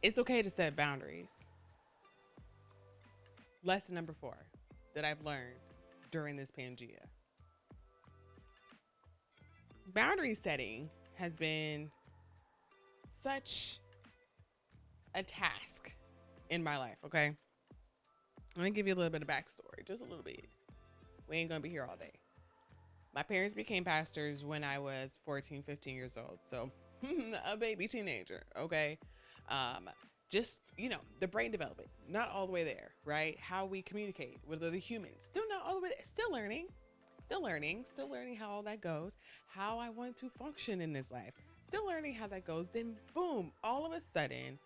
It's okay to set boundaries. Lesson number 4 that I've learned during this Pangea. Boundary setting has been such a task in my life, okay? Let me give you a little bit of backstory, just a little bit. We ain't gonna be here all day. My parents became pastors when I was 14, 15 years old. So a baby teenager, okay? Um, just, the brain development, not all the way there, right? How we communicate with other humans, still not all the way there, still learning how all that goes, how I want to function in this life, still learning how that goes. Then, boom, all of a sudden,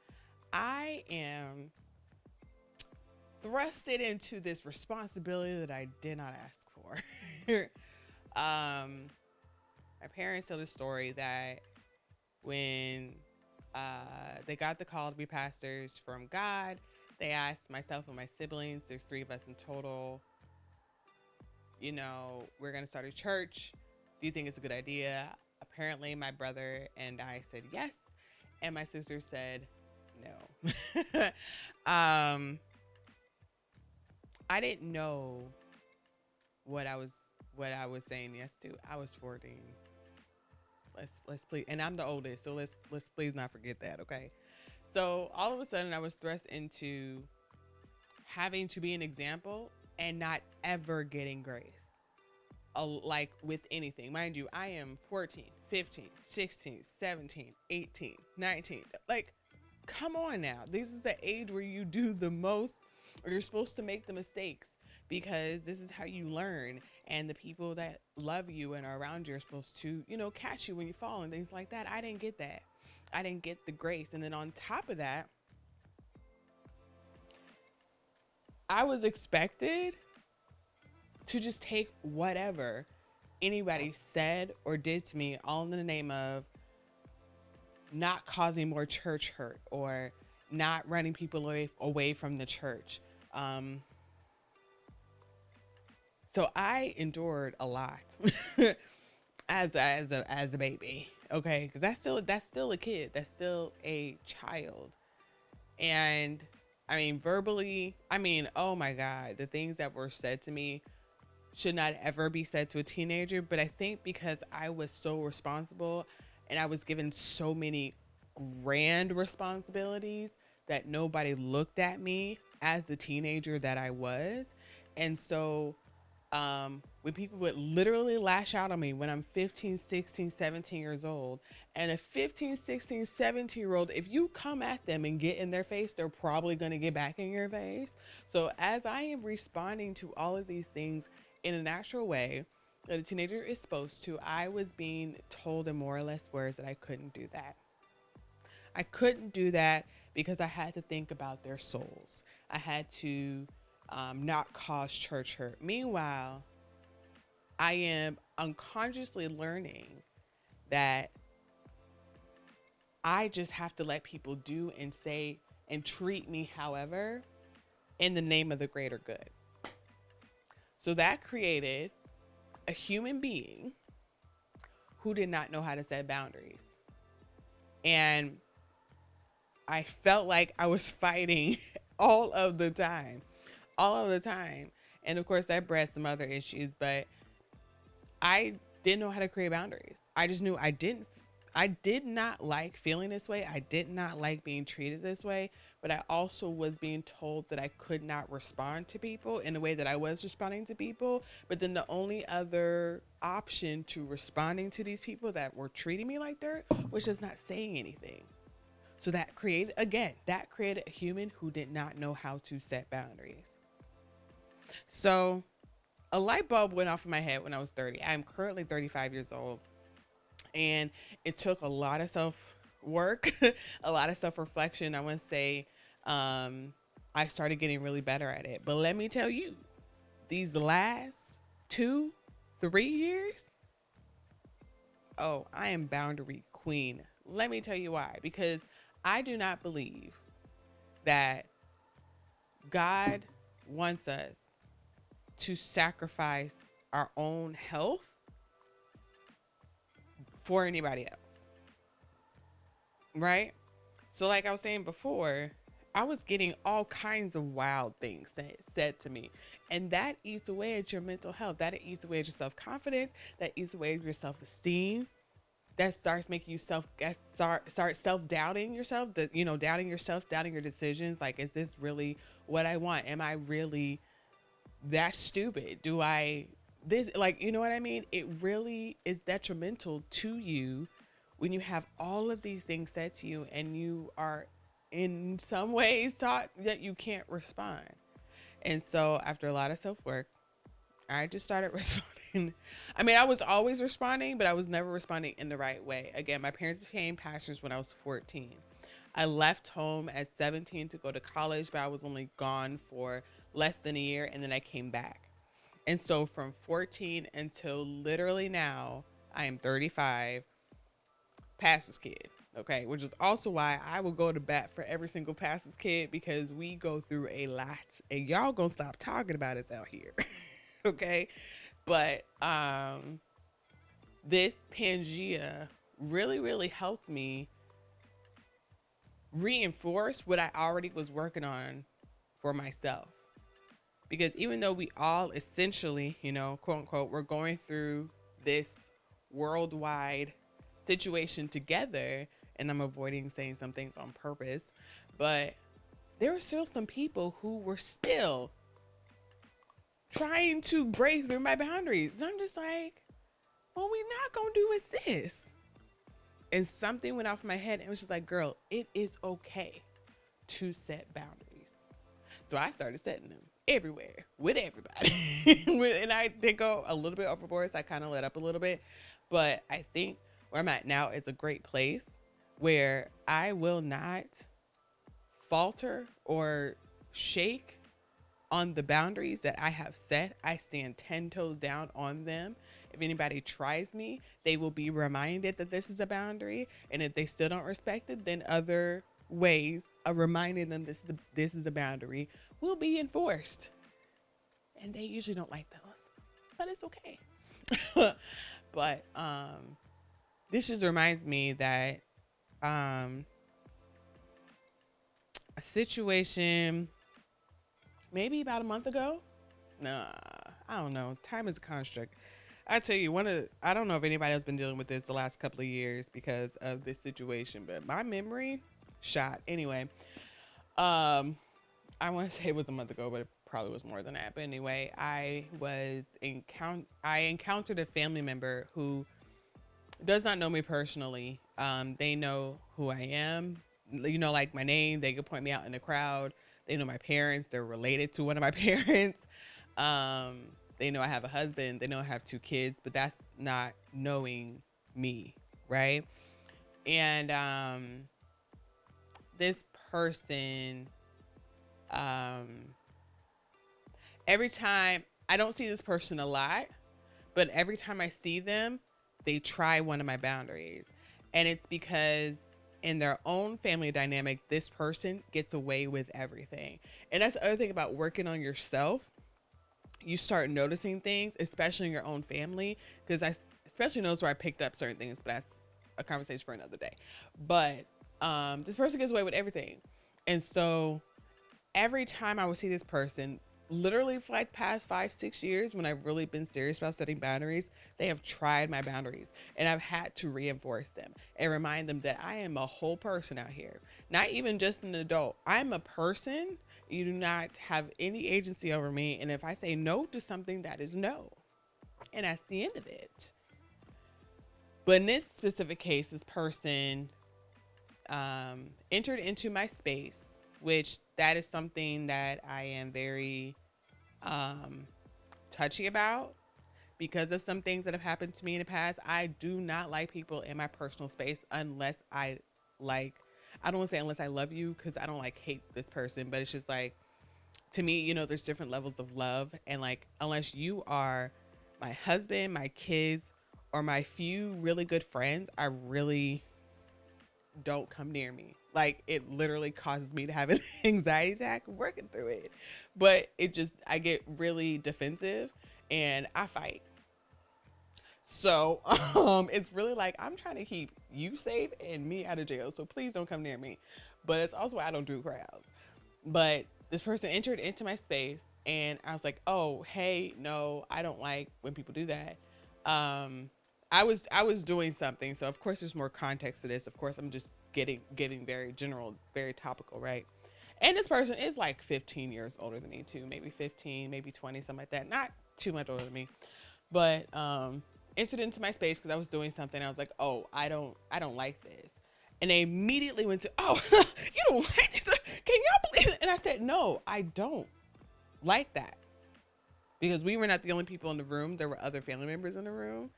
I am thrusted into this responsibility that I did not ask for. My parents tell the story that when they got the call to be pastors from God, they asked myself and my siblings, there's 3 of us in total, we're going to start a church. Do you think it's a good idea? Apparently, my brother and I said yes, and my sister said no. I didn't know what I was saying yes to. I was 14. Let's please, and I'm the oldest, so let's please not forget that, okay? So all of a sudden, I was thrust into having to be an example and not ever getting grace. Like with anything, mind you, I am 14, 15, 16, 17, 18, 19. Like, come on now. This is the age where you do the most, or you're supposed to make the mistakes, because this is how you learn. And the people that love you and are around you are supposed to, catch you when you fall and things like that. I didn't get that. I didn't get the grace. And then on top of that, I was expected to just take whatever anybody said or did to me, all in the name of not causing more church hurt or not running people away from the church. So I endured a lot as a baby, okay? Because that's still a kid, that's still a child, and I mean verbally, oh my God, the things that were said to me should not ever be said to a teenager. But I think because I was so responsible and I was given so many grand responsibilities that nobody looked at me as the teenager that I was. And so when people would literally lash out on me when I'm 15, 16, 17 years old, and a 15, 16, 17 year old, if you come at them and get in their face, they're probably going to get back in your face. So as I am responding to all of these things in a natural way that a teenager is supposed to, I was being told in more or less words that I couldn't do that. I couldn't do that because I had to think about their souls. I had to not cause church hurt. Meanwhile, I am unconsciously learning that I just have to let people do and say and treat me however, in the name of the greater good. So that created a human being who did not know how to set boundaries. And I felt like I was fighting all of the time. All of the time. And of course, that bred some other issues, but I didn't know how to create boundaries. I just knew I did not like feeling this way. I did not like being treated this way, but I also was being told that I could not respond to people in the way that I was responding to people. But then the only other option to responding to these people that were treating me like dirt was just not saying anything. So that created a human who did not know how to set boundaries. So a light bulb went off in my head when I was 30. I'm currently 35 years old. And it took a lot of self work, a lot of self reflection. I want to say I started getting really better at it. But let me tell you, these last 2-3 years, oh, I am boundary queen. Let me tell you why. Because I do not believe that God wants us to sacrifice our own health for anybody else, right? So, like I was saying before, I was getting all kinds of wild things said to me. And that eats away at your mental health. That eats away at your self confidence. That eats away at your self esteem. That starts making you start self doubting yourself. That, you know, doubting yourself, doubting your decisions. Like, is this really what I want? Am I really that stupid? Do I this, like, you know what I mean? It really is detrimental to you when you have all of these things said to you and you are in some ways taught that you can't respond. And so after a lot of self work, I just started responding. I mean, I was always responding, but I was never responding in the right way. Again, my parents became pastors when I was 14. I left home at 17 to go to college, but I was only gone for less than a year, and then I came back. And so from 14 until literally now, I am 35, pastor's kid. Okay, which is also why I will go to bat for every single pastor's kid, because we go through a lot, and y'all gonna stop talking about us out here. Okay, but this Pangea really helped me reinforce what I already was working on for myself. Because even though we all essentially, you know, quote unquote, we're going through this worldwide situation together, and I'm avoiding saying some things on purpose, but there were still some people who were still trying to break through my boundaries. And I'm just like, what we not gonna do is this. And something went off my head and it was just like, girl, it is okay to set boundaries. So I started setting them everywhere with everybody. And I did go a little bit overboard, so I kind of let up a little bit. But I think where I'm at now is a great place where I will not falter or shake on the boundaries that I have set. I stand 10 toes down on them. If anybody tries me, they will be reminded that this is a boundary. And if they still don't respect it, then other ways of reminding them this is a boundary will be enforced. And they usually don't like those, but it's okay. But this just reminds me that a situation maybe about a month ago. Nah, I don't know. Time is a construct. I tell you, I don't know if anybody else been dealing with this the last couple of years because of this situation, but my memory shot. Anyway, I want to say it was a month ago, but it probably was more than that. But anyway, I encountered a family member who does not know me personally. They know who I am. You know, like my name. They could point me out in the crowd. They know my parents. They're related to one of my parents. They know I have a husband. They know I have 2 kids, but that's not knowing me, right? And this person, every time, I don't see this person a lot, but every time I see them, they try one of my boundaries. And it's because in their own family dynamic, this person gets away with everything. And that's the other thing about working on yourself. You start noticing things, especially in your own family, because I especially knows where I picked up certain things, but that's a conversation for another day. But this person gets away with everything. And so every time I would see this person, literally for like past 5-6 years, when I've really been serious about setting boundaries, they have tried my boundaries, and I've had to reinforce them and remind them that I am a whole person out here, not even just an adult. I'm a person. You do not have any agency over me. And if I say no to something, that is no. And that's the end of it. But in this specific case, this person entered into my space, which that is something that I am very touchy about because of some things that have happened to me in the past. I do not like people in my personal space unless I don't want to say unless I love you, because I don't like hate this person, but it's just like, to me, you know, there's different levels of love. And like, unless you are my husband, my kids, or my few really good friends, I really don't come near me. Like, it literally causes me to have an anxiety attack working through it. But I get really defensive and I fight. So it's really like I'm trying to keep you safe and me out of jail. So please don't come near me. But it's also why I don't do crowds. But this person entered into my space and I was like, oh, hey, no, I don't like when people do that. Um, I was doing something. So of course there's more context to this. Of course I'm just getting very general, very topical, right? And this person is like 15 years older than me too, maybe 15, maybe 20, something like that. Not too much older than me, but entered into my space because I was doing something. I was like, oh, I don't like this. And they immediately went to, oh, you don't like this? Can y'all believe it? And I said, no, I don't like that. Because we were not the only people in the room. There were other family members in the room.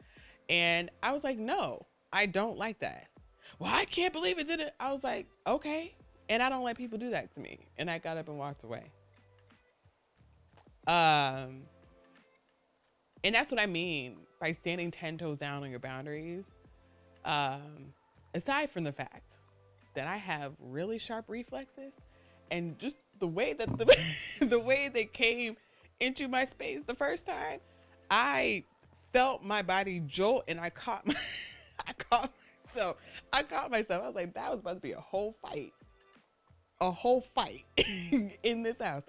And I was like, no, I don't like that. Well, I can't believe it did it. I was like, okay. And I don't let people do that to me. And I got up and walked away. Um, and that's what I mean by standing 10 toes down on your boundaries. Aside from the fact that I have really sharp reflexes and just the way that the way they came into my space the first time, I felt my body jolt and I caught my, I caught myself. I caught myself. I was like, that was about to be a whole fight in this house.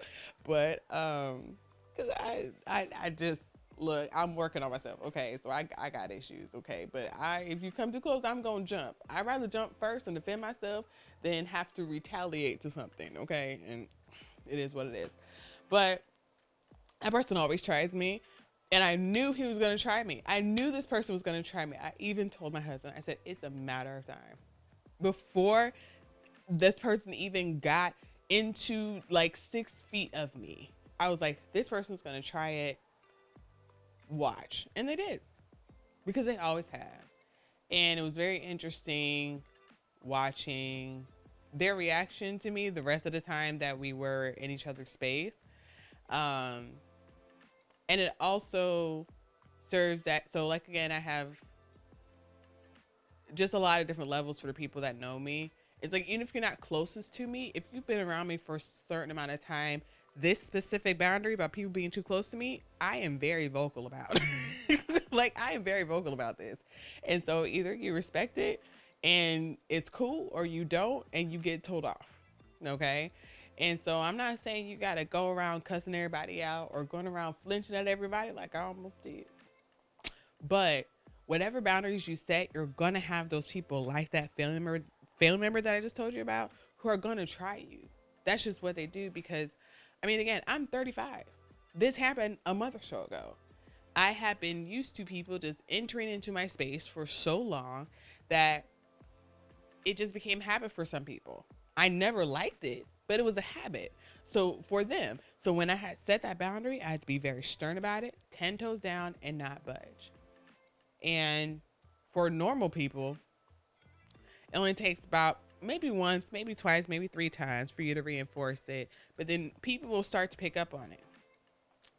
But cause I just look, I'm working on myself. Okay. So I got issues. Okay. But if you come too close, I'm going to jump. I'd rather jump first and defend myself than have to retaliate to something. Okay. And it is what it is. But that person always tries me. And I knew he was going to try me. I knew this person was going to try me. I even told my husband, I said, it's a matter of time. Before this person even got into like 6 feet of me, I was like, this person's going to try it. Watch. And they did, because they always have. And it was very interesting watching their reaction to me the rest of the time that we were in each other's space. And it also serves that. So like, again, I have just a lot of different levels for the people that know me. It's like, even if you're not closest to me, if you've been around me for a certain amount of time, this specific boundary about people being too close to me, I am very vocal about. Like, I am very vocal about this. And so either you respect it and it's cool, or you don't and you get told off. Okay. And so I'm not saying you got to go around cussing everybody out or going around flinching at everybody like I almost did. But whatever boundaries you set, you're going to have those people like that family member that I just told you about who are going to try you. That's just what they do. Because, I mean, again, I'm 35. This happened a month or so ago. I have been used to people just entering into my space for so long that it just became habit for some people. I never liked it, but it was a habit. So for them, so when I had set that boundary, I had to be very stern about it, 10 toes down and not budge. And for normal people, it only takes about maybe once, maybe twice, maybe 3 times for you to reinforce it. But then people will start to pick up on it.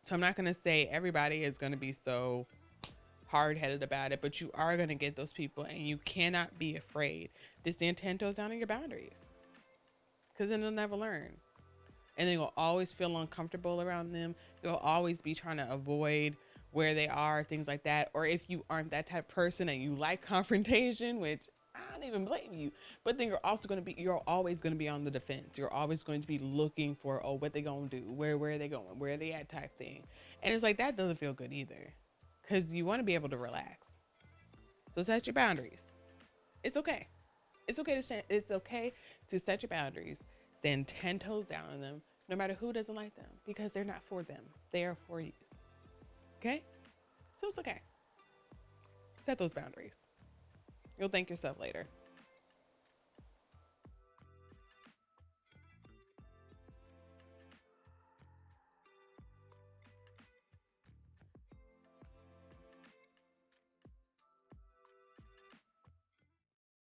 So I'm not going to say everybody is going to be so hard-headed about it, but you are going to get those people, and you cannot be afraid to stand 10 toes down on your boundaries, because then they'll never learn. And they will always feel uncomfortable around them. You'll always be trying to avoid where they are, things like that. Or if you aren't that type of person and you like confrontation, which I don't even blame you, but then you're always going to be on the defense. You're always going to be looking for, oh, what they going to do? Where are they going? Where are they at type thing. And it's like, that doesn't feel good either, because you want to be able to relax. So set your boundaries. It's okay. It's okay to set your boundaries. Stand 10 toes down on them, no matter who doesn't like them, because they're not for them. They are for you. Okay? So it's okay. Set those boundaries. You'll thank yourself later.